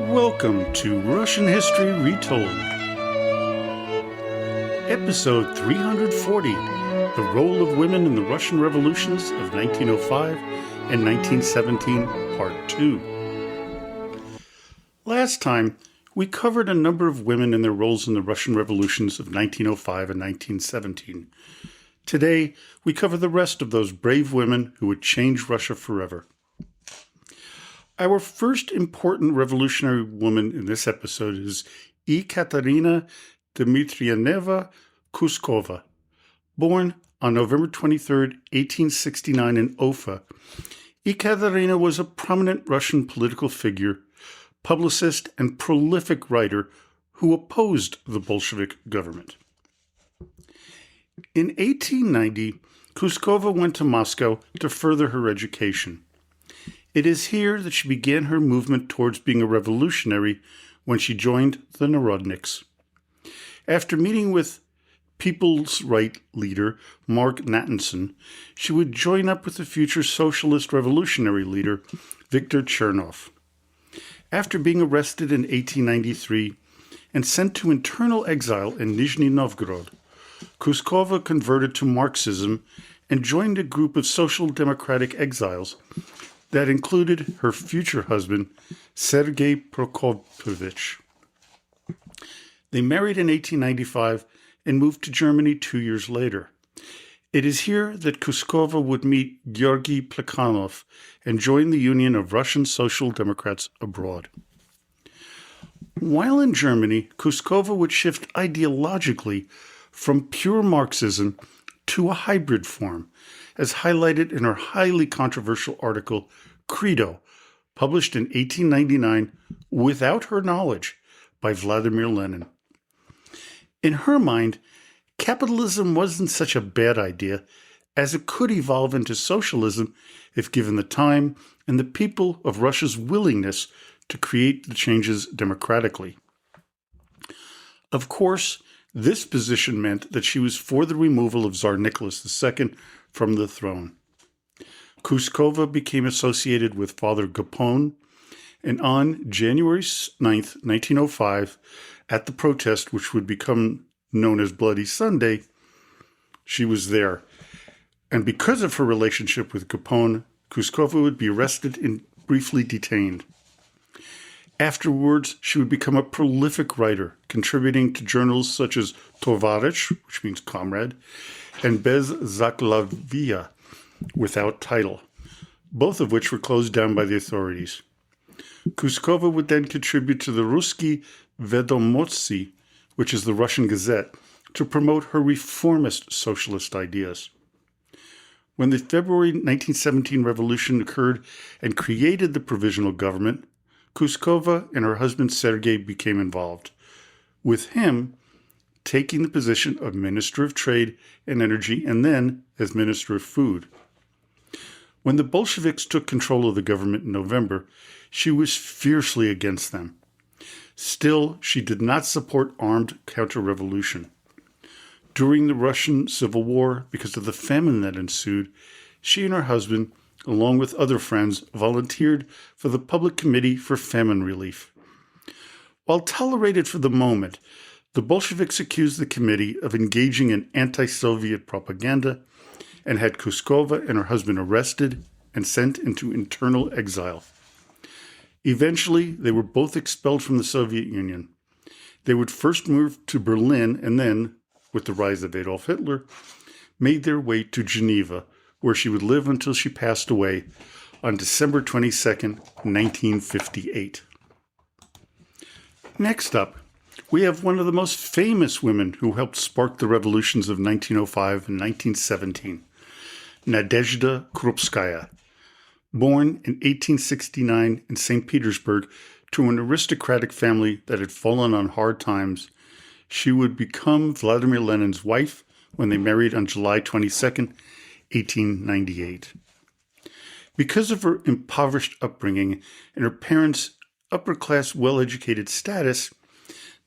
Welcome to Russian History Retold. Episode 340, The Role of Women in the Russian Revolutions of 1905 and 1917, Part 2. Last time, we covered a number of women and their roles in the Russian revolutions of 1905 and 1917. Today, we cover the rest of those brave women who would change Russia forever. Our first important revolutionary woman in this episode is Ekaterina Dmitrievna Kuskova. Born on November 23, 1869 in Ufa, Ekaterina was a prominent Russian political figure, publicist, and prolific writer who opposed the Bolshevik government. In 1890, Kuskova went to Moscow to further her education. It is here that she began her movement towards being a revolutionary when she joined the Narodniks. After meeting with People's Right leader Mark Natanson, she would join up with the future socialist revolutionary leader Viktor Chernov. After being arrested in 1893 and sent to internal exile in Nizhny Novgorod, Kuskova converted to Marxism and joined a group of social democratic exiles that included her future husband, Sergei Prokopovich. They married in 1895 and moved to Germany 2 years later. It is here that Kuskova would meet Georgy Plekhanov and join the Union of Russian Social Democrats abroad. While in Germany, Kuskova would shift ideologically from pure Marxism to a hybrid form, as highlighted in her highly controversial article, Credo, published in 1899 without her knowledge by Vladimir Lenin. In her mind, capitalism wasn't such a bad idea, as it could evolve into socialism if given the time and the people of Russia's willingness to create the changes democratically. Of course, this position meant that she was for the removal of Tsar Nicholas II from the throne. Kuskova became associated with Father Gapon, and on January 9, 1905, at the protest which would become known as Bloody Sunday, she was there. And because of her relationship with Gapon, Kuskova would be arrested and briefly detained. Afterwards, she would become a prolific writer, contributing to journals such as Tovarich, which means comrade, and Bez Zaklavia, without title, both of which were closed down by the authorities. Kuskova would then contribute to the Ruski Vedomotsy, which is the Russian Gazette, to promote her reformist socialist ideas. When the February 1917 revolution occurred and created the provisional government, Kuskova and her husband Sergei became involved, with him taking the position of Minister of Trade and Energy and then as Minister of Food. When the Bolsheviks took control of the government in November, she was fiercely against them. Still, she did not support armed counter-revolution. During the Russian Civil War, because of the famine that ensued, she and her husband, along with other friends, volunteered for the Public Committee for Famine Relief. While tolerated for the moment, the Bolsheviks accused the committee of engaging in anti-Soviet propaganda and had Kuskova and her husband arrested and sent into internal exile. Eventually, they were both expelled from the Soviet Union. They would first move to Berlin and then, with the rise of Adolf Hitler, made their way to Geneva, where she would live until she passed away on December 22, 1958. Next up, we have one of the most famous women who helped spark the revolutions of 1905 and 1917, Nadezhda Krupskaya. Born in 1869 in St. Petersburg to an aristocratic family that had fallen on hard times, she would become Vladimir Lenin's wife when they married on July 22, 1898. Because of her impoverished upbringing and her parents' upper-class, well-educated status,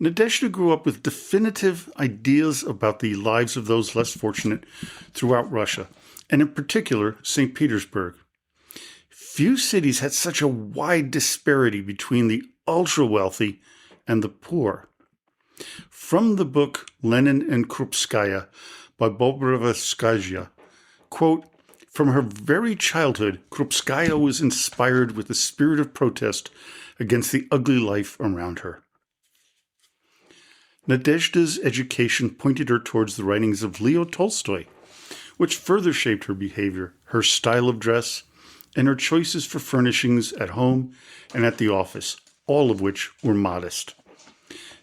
Nadezhda grew up with definitive ideas about the lives of those less fortunate throughout Russia, and in particular, St. Petersburg. Few cities had such a wide disparity between the ultra-wealthy and the poor. From the book Lenin and Krupskaya by Bobrova-Skazia, quote, "From her very childhood, Krupskaya was inspired with the spirit of protest against the ugly life around her." Nadezhda's education pointed her towards the writings of Leo Tolstoy, which further shaped her behavior, her style of dress, and her choices for furnishings at home and at the office, all of which were modest.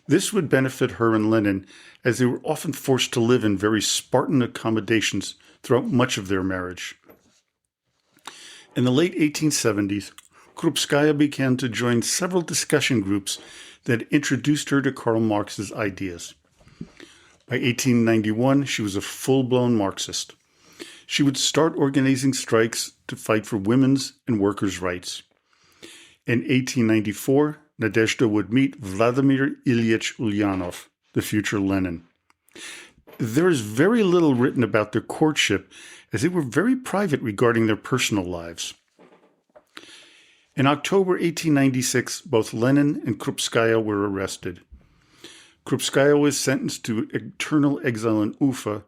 This would benefit her and Lenin, as they were often forced to live in very Spartan accommodations throughout much of their marriage. In the late 1870s, Krupskaya began to join several discussion groups that introduced her to Karl Marx's ideas. By 1891, she was a full-blown Marxist. She would start organizing strikes to fight for women's and workers' rights. In 1894, Nadezhda would meet Vladimir Ilyich Ulyanov, the future Lenin. There is very little written about their courtship, as they were very private regarding their personal lives. In October 1896, both Lenin and Krupskaya were arrested. Krupskaya was sentenced to eternal exile in Ufa,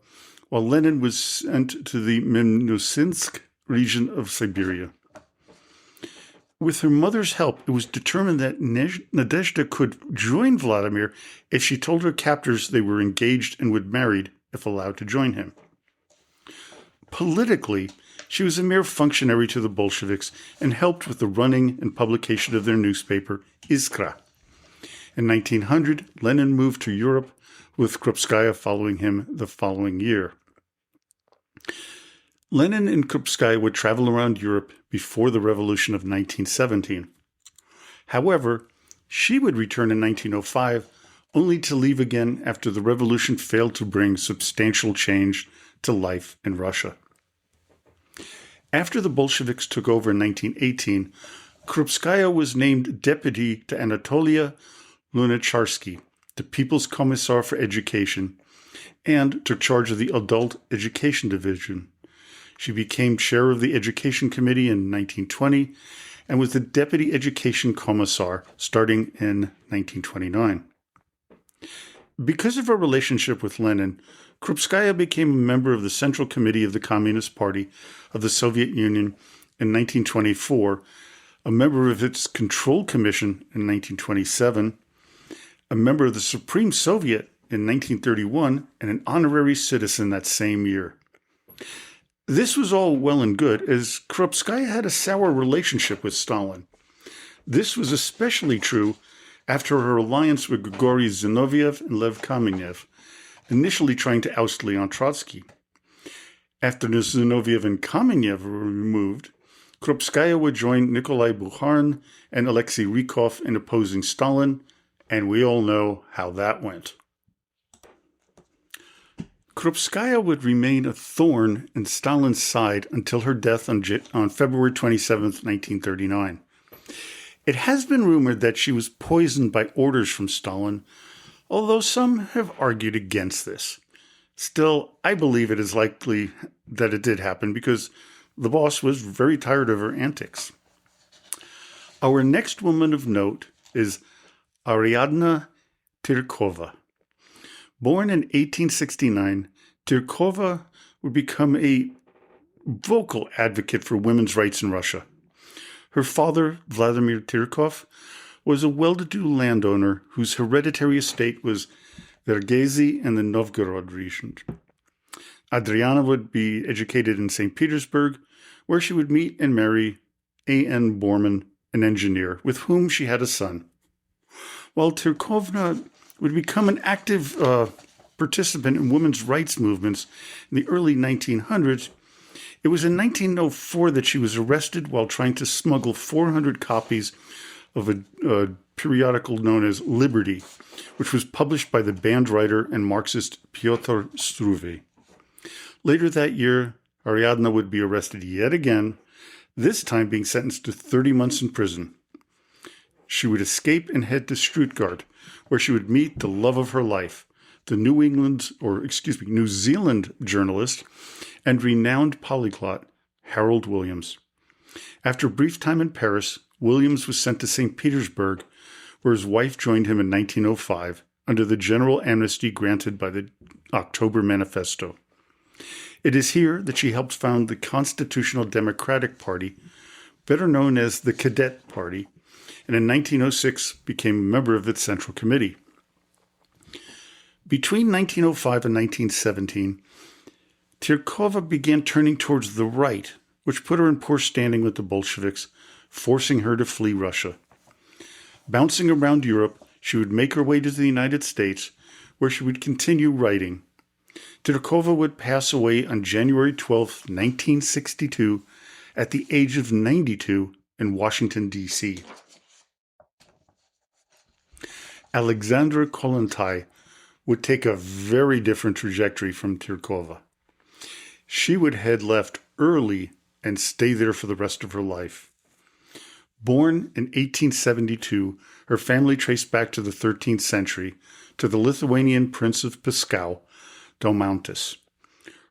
while Lenin was sent to the Minusинsk region of Siberia. With her mother's help, it was determined that Nadezhda could join Vladimir if she told her captors they were engaged and would marry if allowed to join him. Politically, she was a mere functionary to the Bolsheviks and helped with the running and publication of their newspaper, Iskra. In 1900, Lenin moved to Europe, with Krupskaya following him the following year. Lenin and Krupskaya would travel around Europe before the revolution of 1917. However, she would return in 1905, only to leave again after the revolution failed to bring substantial change to life in Russia. After the Bolsheviks took over in 1918, Krupskaya was named deputy to Anatolia Lunacharsky, the People's Commissar for Education, and took charge of the Adult Education Division. She became chair of the Education Committee in 1920 and was the Deputy Education Commissar starting in 1929. Because of her relationship with Lenin, Krupskaya became a member of the Central Committee of the Communist Party of the Soviet Union in 1924, a member of its Control Commission in 1927, a member of the Supreme Soviet in 1931, and an honorary citizen that same year. This was all well and good, as Krupskaya had a sour relationship with Stalin. This was especially true after her alliance with Grigory Zinoviev and Lev Kamenev, initially trying to oust Leon Trotsky. After Zinoviev and Kamenev were removed, Krupskaya would join Nikolai Bukharin and Alexei Rykov in opposing Stalin, and we all know how that went. Krupskaya would remain a thorn in Stalin's side until her death on February 27, 1939. It has been rumored that she was poisoned by orders from Stalin, although some have argued against this. Still, I believe it is likely that it did happen because the boss was very tired of her antics. Our next woman of note is Ariadna Tyrkova. Born in 1869, Tyrkova would become a vocal advocate for women's rights in Russia. Her father, Vladimir Tyrkov, was a well-to-do landowner whose hereditary estate was Vergezi and the Novgorod region. Adriana would be educated in St. Petersburg, where she would meet and marry A.N. Bormann, an engineer, with whom she had a son. While Tyrkova would become an active participant in women's rights movements in the early 1900s, it was in 1904 that she was arrested while trying to smuggle 400 copies of a periodical known as Liberty, which was published by the banned writer and Marxist Pyotr Struve. Later that year, Ariadna would be arrested yet again, this time being sentenced to 30 months in prison. She would escape and head to Stuttgart, where she would meet the love of her life, the New Zealand journalist and renowned polyglot Harold Williams. After a brief time in Paris, Williams was sent to St. Petersburg, where his wife joined him in 1905 under the general amnesty granted by the October Manifesto. It is here that she helped found the Constitutional Democratic Party, better known as the Cadet Party, and in 1906 became a member of its Central Committee. Between 1905 and 1917, Tyrkova began turning towards the right, which put her in poor standing with the Bolsheviks, forcing her to flee Russia. Bouncing around Europe, she would make her way to the United States, where she would continue writing. Tyrkova would pass away on January 12, 1962, at the age of 92 in Washington, D.C. Alexandra Kollontai would take a very different trajectory from Tyrkova. She would head left early and stay there for the rest of her life. Born in 1872, her family traced back to the 13th century to the Lithuanian Prince of Paskau, Daumantas.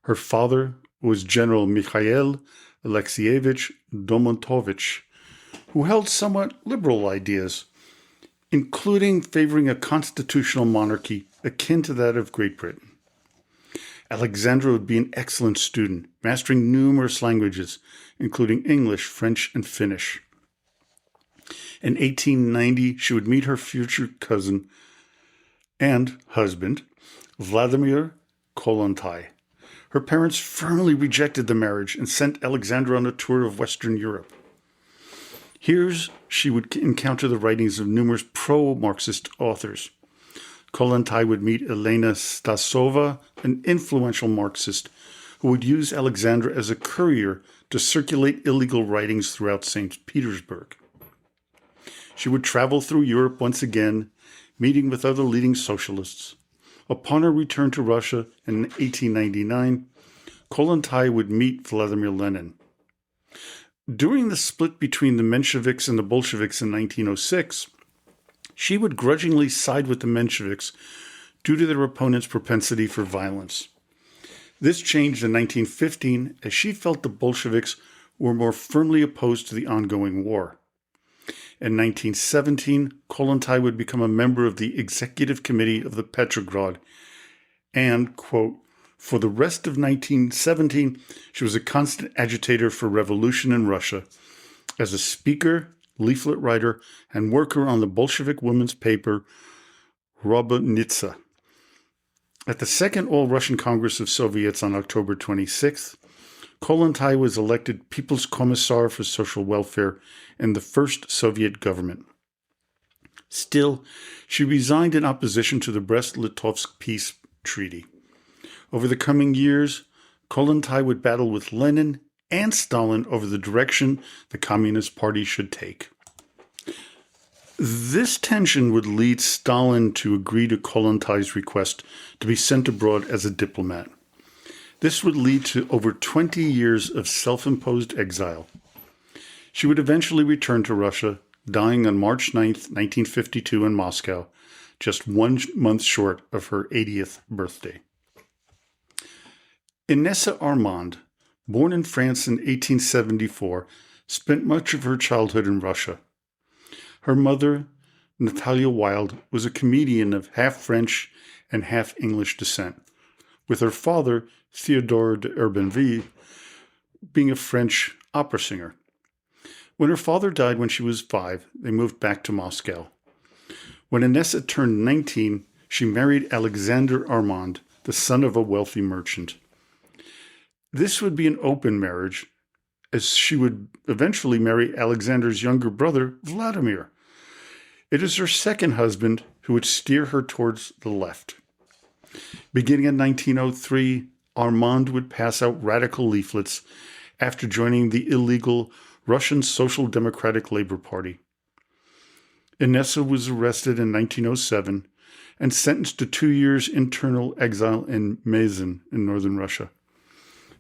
Her father was General Mikhail Alexievich Domontovich, who held somewhat liberal ideas, including favoring a constitutional monarchy akin to that of Great Britain. Alexandra would be an excellent student, mastering numerous languages, including English, French, and Finnish. In 1890, she would meet her future cousin and husband, Vladimir Kollontai. Her parents firmly rejected the marriage and sent Alexandra on a tour of Western Europe. Here she would encounter the writings of numerous pro-Marxist authors. Kollontai would meet Elena Stasova, an influential Marxist, who would use Alexandra as a courier to circulate illegal writings throughout St. Petersburg. She would travel through Europe once again, meeting with other leading socialists. Upon her return to Russia in 1899, Kollontai would meet Vladimir Lenin. During the split between the Mensheviks and the Bolsheviks in 1906, she would grudgingly side with the Mensheviks due to their opponents' propensity for violence. This changed in 1915 as she felt the Bolsheviks were more firmly opposed to the ongoing war. In 1917, Kollontai would become a member of the Executive Committee of the Petrograd and, quote, for the rest of 1917, she was a constant agitator for revolution in Russia as a speaker, leaflet writer, and worker on the Bolshevik women's paper, Robotnitsa. At the Second All-Russian Congress of Soviets on October 26th, Kollontai was elected People's Commissar for Social Welfare in the first Soviet government. Still, she resigned in opposition to the Brest-Litovsk peace treaty. Over the coming years, Kollontai would battle with Lenin and Stalin over the direction the Communist Party should take. This tension would lead Stalin to agree to Kollontai's request to be sent abroad as a diplomat. This would lead to over 20 years of self-imposed exile. She would eventually return to Russia, dying on March 9, 1952 in Moscow, just 1 month short of her 80th birthday. Inessa Armand, born in France in 1874, spent much of her childhood in Russia. Her mother, Natalia Wild, was a comedian of half French and half English descent, with her father, Theodore d'Urbanville, being a French opera singer. When her father died when she was 5, they moved back to Moscow. When Inessa turned 19, she married Alexander Armand, the son of a wealthy merchant. This would be an open marriage, as she would eventually marry Alexander's younger brother, Vladimir. It is her second husband who would steer her towards the left. Beginning in 1903, Armand would pass out radical leaflets after joining the illegal Russian Social Democratic Labor Party. Inessa was arrested in 1907 and sentenced to 2 years internal exile in Meissen in northern Russia.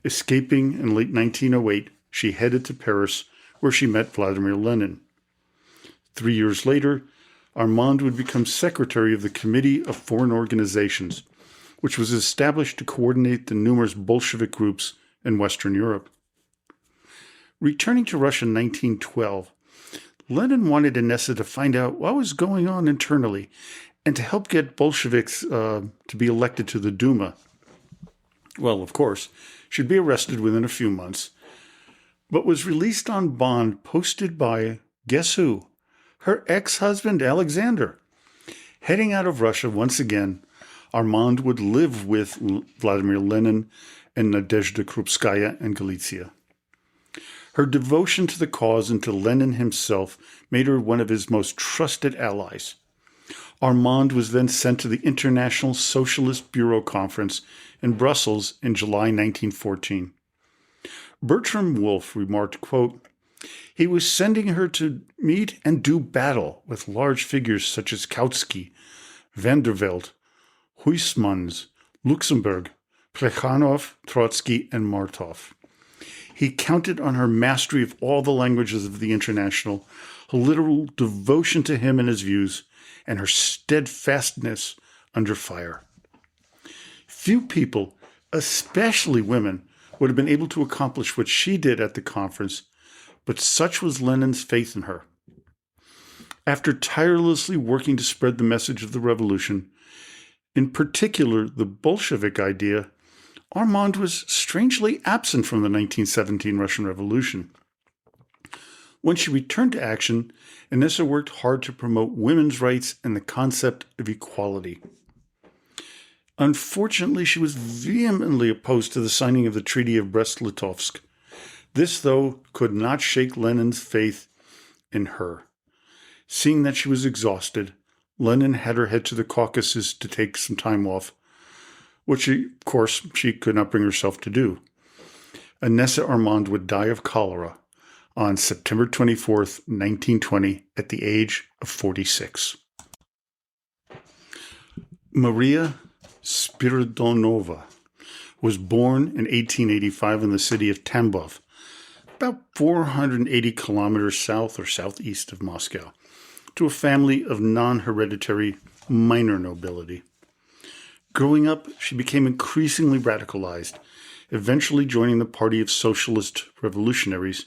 Escaping in late 1908, she headed to Paris, where she met Vladimir Lenin. 3 years later, Armand would become secretary of the Committee of Foreign Organizations, which was established to coordinate the numerous Bolshevik groups in Western Europe. Returning to Russia in 1912, Lenin wanted Inessa to find out what was going on internally and to help get Bolsheviks to be elected to the Duma. Well, of course, she'd be arrested within a few months, but was released on bond posted by, guess who? Her ex-husband, Alexander. Heading out of Russia once again, Armand would live with Vladimir Lenin and Nadezhda Krupskaya in Galicia. Her devotion to the cause and to Lenin himself made her one of his most trusted allies. Armand was then sent to the International Socialist Bureau Conference in Brussels in July 1914. Bertram Wolfe remarked, quote, "He was sending her to meet and do battle with large figures such as Kautsky, Vandervelde, Huysmans, Luxemburg, Plekhanov, Trotsky, and Martov. He counted on her mastery of all the languages of the International, her literal devotion to him and his views, and her steadfastness under fire. Few people, especially women, would have been able to accomplish what she did at the conference, but such was Lenin's faith in her. After tirelessly working to spread the message of the revolution, in particular the Bolshevik idea, Armand was strangely absent from the 1917 Russian Revolution. When she returned to action, Inessa worked hard to promote women's rights and the concept of equality. Unfortunately, she was vehemently opposed to the signing of the Treaty of Brest-Litovsk. This, though, could not shake Lenin's faith in her. Seeing that she was exhausted, Lenin had her head to the Caucasus to take some time off, which, of course, she could not bring herself to do. Inessa Armand would die of cholera on September 24th, 1920, at the age of 46. Maria Spiridonova was born in 1885 in the city of Tambov, about 480 kilometers south or southeast of Moscow, to a family of non-hereditary minor nobility. Growing up, she became increasingly radicalized, eventually joining the Party of Socialist Revolutionaries,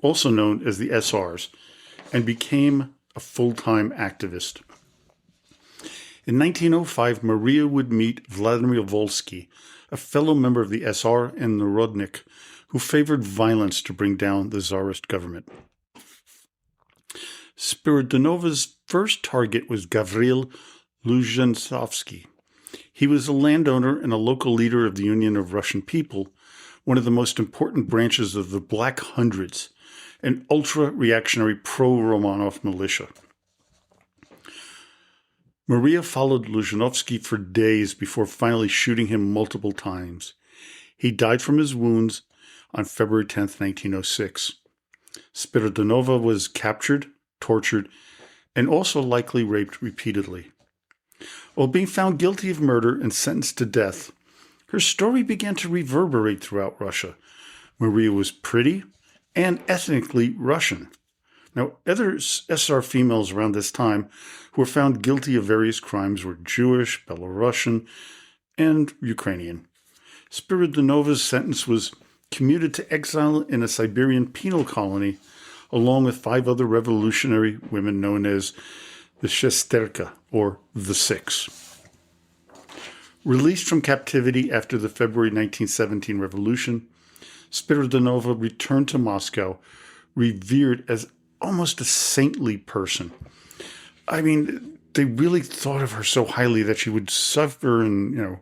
also known as the SRs, and became a full-time activist. In 1905, Maria would meet Vladimir Volsky, a fellow member of the SR and Narodnik, who favored violence to bring down the Tsarist government. Spiridonova's first target was Gavril Luzhensovsky. He was a landowner and a local leader of the Union of Russian People, one of the most important branches of the Black Hundreds, an ultra-reactionary pro-Romanov militia. Maria followed Luzhanovsky for days before finally shooting him multiple times. He died from his wounds on February 10, 1906. Spiridonova was captured, tortured, and also likely raped repeatedly. While being found guilty of murder and sentenced to death, her story began to reverberate throughout Russia. Maria was pretty and ethnically Russian. Now, other SR females around this time who were found guilty of various crimes were Jewish, Belarusian, and Ukrainian. Spiridonova's sentence was commuted to exile in a Siberian penal colony, along with 5 other revolutionary women known as the Shesterka, or the Six. Released from captivity after the February 1917 revolution, Spiridonova returned to Moscow, revered as almost a saintly person. I mean, they really thought of her so highly that she would suffer and,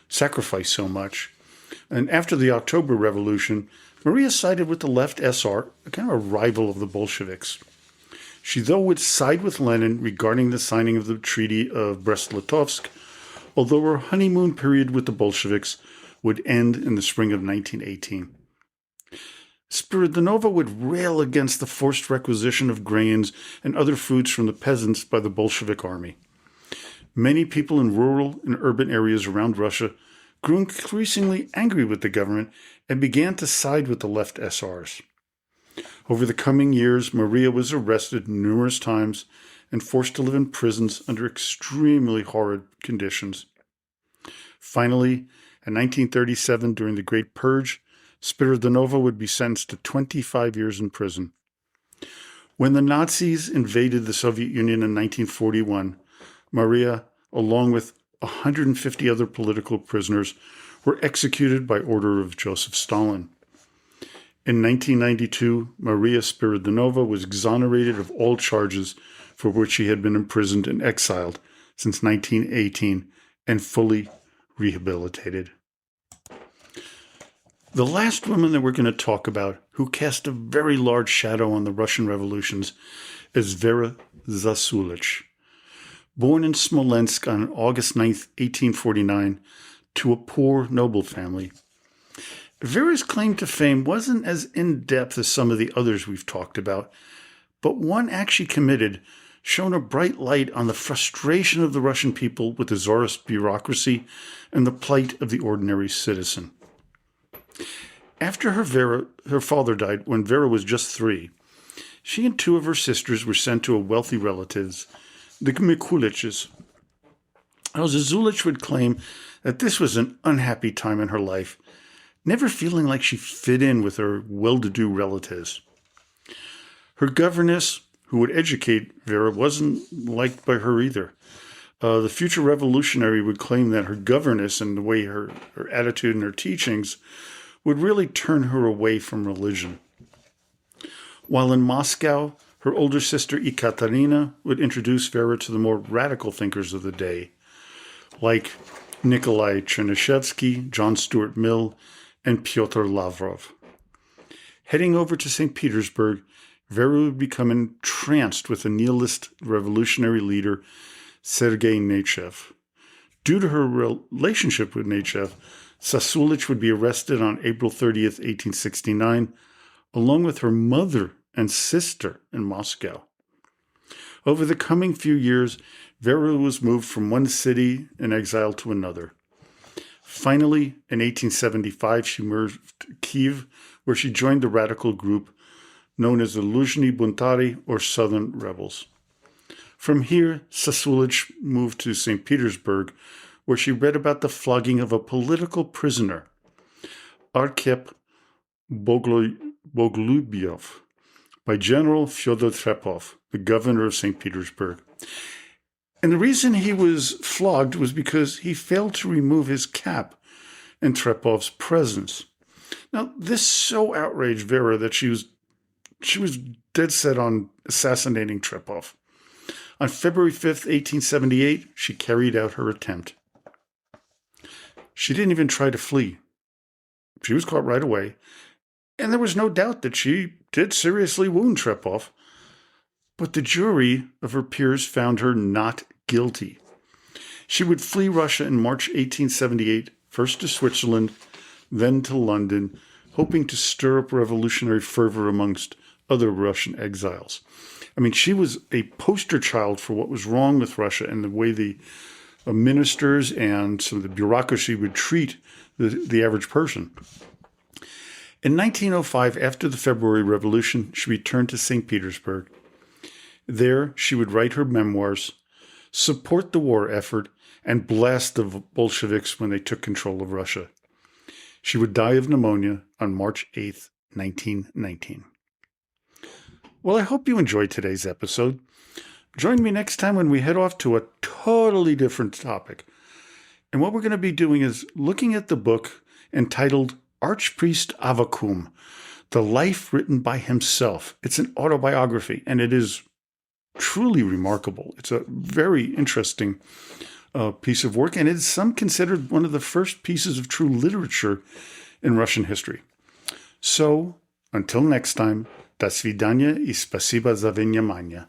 sacrifice so much. And after the October Revolution, Maria sided with the left SR, a kind of a rival of the Bolsheviks. She, though, would side with Lenin regarding the signing of the Treaty of Brest-Litovsk, although her honeymoon period with the Bolsheviks would end in the spring of 1918. Spiridonova would rail against the forced requisition of grains and other foods from the peasants by the Bolshevik army. Many people in rural and urban areas around Russia grew increasingly angry with the government and began to side with the left SRs. Over the coming years, Maria was arrested numerous times and forced to live in prisons under extremely horrid conditions. Finally, in 1937, during the Great Purge, Spiridonova would be sentenced to 25 years in prison. When the Nazis invaded the Soviet Union in 1941, Maria, along with 150 other political prisoners, were executed by order of Joseph Stalin. In 1992, Maria Spiridonova was exonerated of all charges for which she had been imprisoned and exiled since 1918 and fully rehabilitated. The last woman that we're going to talk about who cast a very large shadow on the Russian revolutions is Vera Zasulich. Born in Smolensk on August 9, 1849, to a poor noble family, Vera's claim to fame wasn't as in-depth as some of the others we've talked about, but one actually committed shone a bright light on the frustration of the Russian people with the czarist bureaucracy and the plight of the ordinary citizen. After her father died when Vera was just 3, she and 2 of her sisters were sent to a wealthy relatives, the Mikuliches. Zasulich would claim that this was an unhappy time in her life, never feeling like she fit in with her well-to-do relatives. Her governess, who would educate Vera, wasn't liked by her either. The future revolutionary would claim that her governess and the way her attitude and her teachings would really turn her away from religion. While in Moscow, her older sister Ekaterina would introduce Vera to the more radical thinkers of the day, like Nikolai Chernyshevsky, John Stuart Mill, and Pyotr Lavrov. Heading over to St. Petersburg, Vera would become entranced with the nihilist revolutionary leader Sergei Nechayev. Due to her relationship with Nechayev, Zasulich would be arrested on April 30th, 1869, along with her mother and sister in Moscow. Over the coming few years, Vera was moved from one city in exile to another. Finally, in 1875, she moved to Kiev, where she joined the radical group known as the Luzhny Buntari, or Southern Rebels. From here, Zasulich moved to St. Petersburg, where she read about the flogging of a political prisoner, Arkhip Bogolyubov, by General Fyodor Trepov, the governor of St. Petersburg. And the reason he was flogged was because he failed to remove his cap in Trepov's presence. Now, this so outraged Vera that she was dead set on assassinating Trepov. On February 5th, 1878, she carried out her attempt. She didn't even try to flee. She was caught right away, and there was no doubt that she did seriously wound Trepov. But the jury of her peers found her not guilty. She would flee Russia in March 1878, first to Switzerland, then to London, hoping to stir up revolutionary fervor amongst other Russian exiles. I mean, she was a poster child for what was wrong with Russia and the way the ministers and some of the bureaucracy would treat the average person. In 1905, after the February Revolution, she returned to St. Petersburg. There, she would write her memoirs, support the war effort, and blast the Bolsheviks when they took control of Russia. She would die of pneumonia on March 8th, 1919. Well, I hope you enjoyed today's episode. Join me next time when we head off to a totally different topic. And what we're going to be doing is looking at the book entitled Archpriest Avvakum, The Life Written by Himself. It's an autobiography, and it is truly remarkable. It's a very interesting piece of work, and it's some considered one of the first pieces of true literature in Russian history. So, until next time, до свидания и спасибо за внимание.